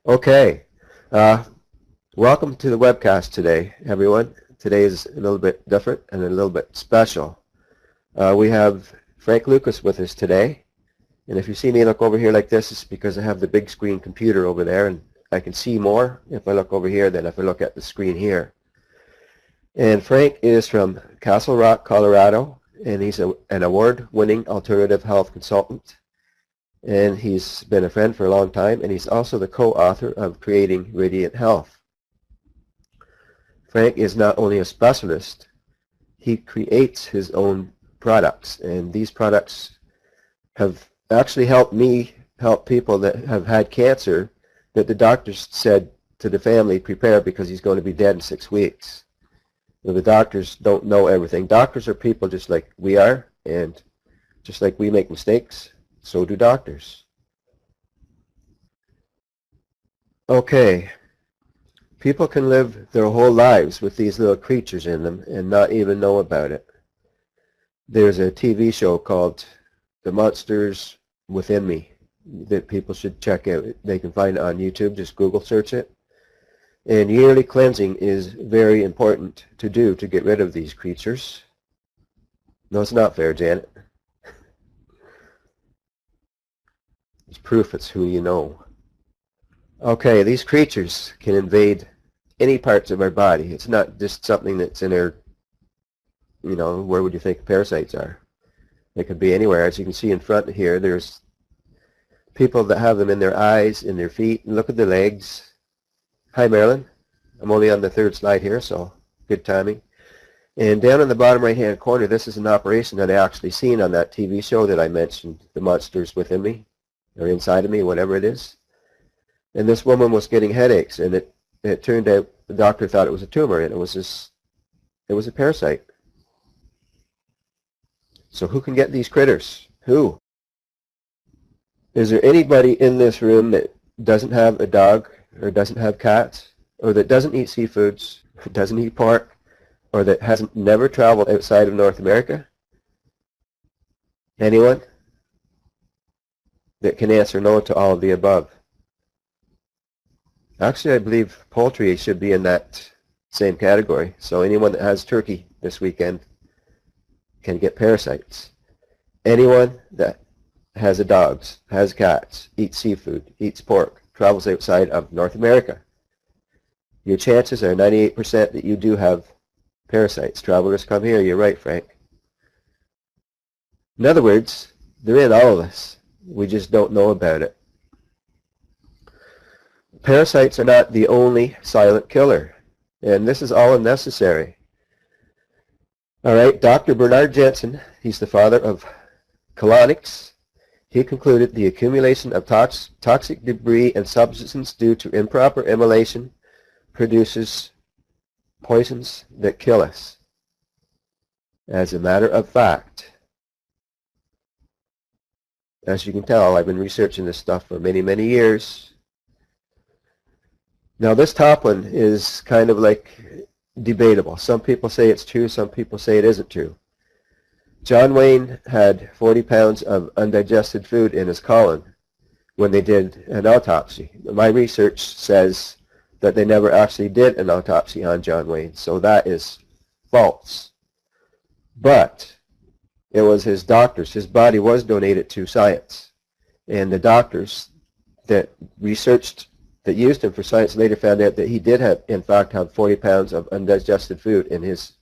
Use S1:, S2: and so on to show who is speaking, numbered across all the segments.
S1: Okay, uh, welcome to the webcast today, everyone. Today is a little bit different and a little bit special. We have Frank Lucas with us today, and if you see me look over here like this, it's because I have the big screen computer over there, and I can see more if I look over here than if I look at the screen here. And Frank is from Castle Rock, Colorado, and he's an award-winning alternative health consultant. And he's been a friend for a long time, and he's also the co-author of Creating Radiant Health. Frank is not only a specialist, he creates his own products, and these products have actually helped me help people that have had cancer that the doctors said to the family, prepare because he's going to be dead in 6 weeks. Now, the doctors don't know everything. Doctors are people just like we are, and just like we make mistakes, so do doctors. Okay, people can live their whole lives with these little creatures in them and not even know about it. There's a TV show called The Monsters Within Me that people should check out. They can find it on YouTube. Just Google search it. And yearly cleansing is very important to do to get rid of these creatures. No, it's not fair, Janet. It's proof it's who you know. Okay, these creatures can invade any parts of our body. It's not just something that's in our, where would you think parasites are? They could be anywhere. As you can see in front here, there's people that have them in their eyes, in their feet, and look at the legs. Hi, Marilyn. I'm only on the third slide here, so good timing. And down in the bottom right-hand corner, this is an operation that I actually seen on that TV show that I mentioned, The Monsters Within Me, or Inside of Me, whatever it is. And this woman was getting headaches, and it turned out the doctor thought it was a tumor, and it was a parasite. So who can get these critters? Who? Is there anybody in this room that doesn't have a dog, or doesn't have cats, or that doesn't eat seafoods, or doesn't eat pork, or that hasn't never traveled outside of North America? Anyone that can answer no to all of the above? Actually, I believe poultry should be in that same category. So anyone that has turkey this weekend can get parasites. Anyone that has a dog, has cats, eats seafood, eats pork, travels outside of North America, your chances are 98% that you do have parasites. Travelers come here. You're right, Frank. In other words, they're in all of us. We just don't know about it. Parasites are not the only silent killer, and this is all unnecessary. All right, Dr. Bernard Jensen, he's the father of colonics. He concluded the accumulation of toxic debris and substances due to improper immolation produces poisons that kill us. As a matter of fact, as you can tell, I've been researching this stuff for many, many years. Now this top one is kind of like debatable. Some people say it's true, some people say it isn't true. John Wayne had 40 pounds of undigested food in his colon when they did an autopsy. My research says that they never actually did an autopsy on John Wayne, so that is false. But it was his doctors. His body was donated to science, and the doctors that researched that used him for science later found out that he did have, in fact, have 40 pounds of undigested food in his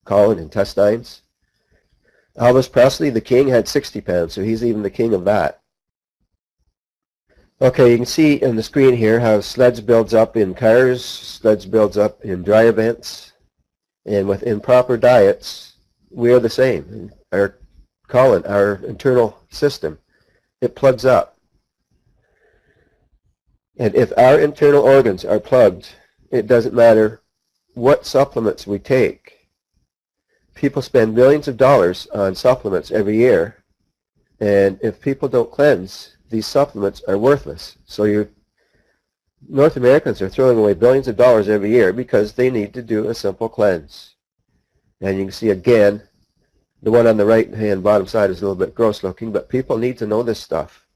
S1: colon, intestines. Elvis Presley, the king, had 60 pounds, so he's even the king of that. Okay, you can see on the screen here how sludge builds up in cars, sludge builds up in dry events, and with improper diets, we are the same. Our colon, our internal system, it plugs up. And if our internal organs are plugged, it doesn't matter what supplements we take. People spend millions of dollars on supplements every year, and if people don't cleanse, these supplements are worthless. So North Americans are throwing away billions of dollars every year because they need to do a simple cleanse. And you can see again, the one on the right-hand bottom side is a little bit gross looking, but people need to know this stuff.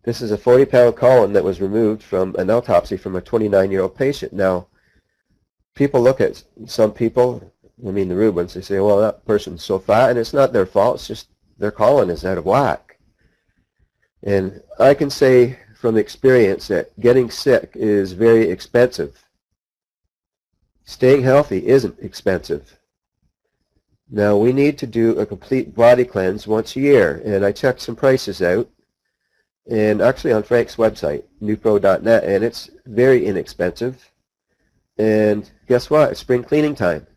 S1: This is a 40-pound colon that was removed from an autopsy from a 29-year-old patient. Now, people look at some people, I mean the Rubens, they say, well, that person's so fat, and it's not their fault, it's just their colon is out of whack. And I can say from experience that getting sick is very expensive. Staying healthy isn't expensive. Now, we need to do a complete body cleanse once a year, and I checked some prices out, and actually on Frank's website, newpro.net, and it's very inexpensive. And guess what? It's spring cleaning time.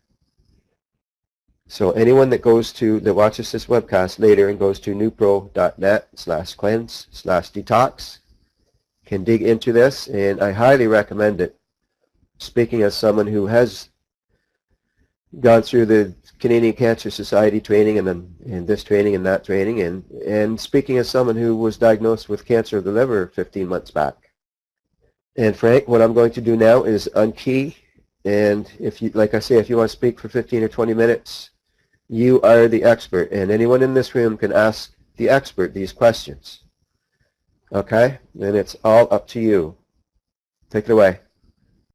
S1: So anyone that watches this webcast later and goes to newpro.net/cleanse/detox can dig into this, and I highly recommend it. Speaking as someone who has gone through the Canadian Cancer Society training and this training and that training, and speaking as someone who was diagnosed with cancer of the liver 15 months back. And Frank, what I'm going to do now is unkey, and if you, like I say, if you want to speak for 15 or 20 minutes, you are the expert, and anyone in this room can ask the expert these questions. Okay? And it's all up to you. Take it away.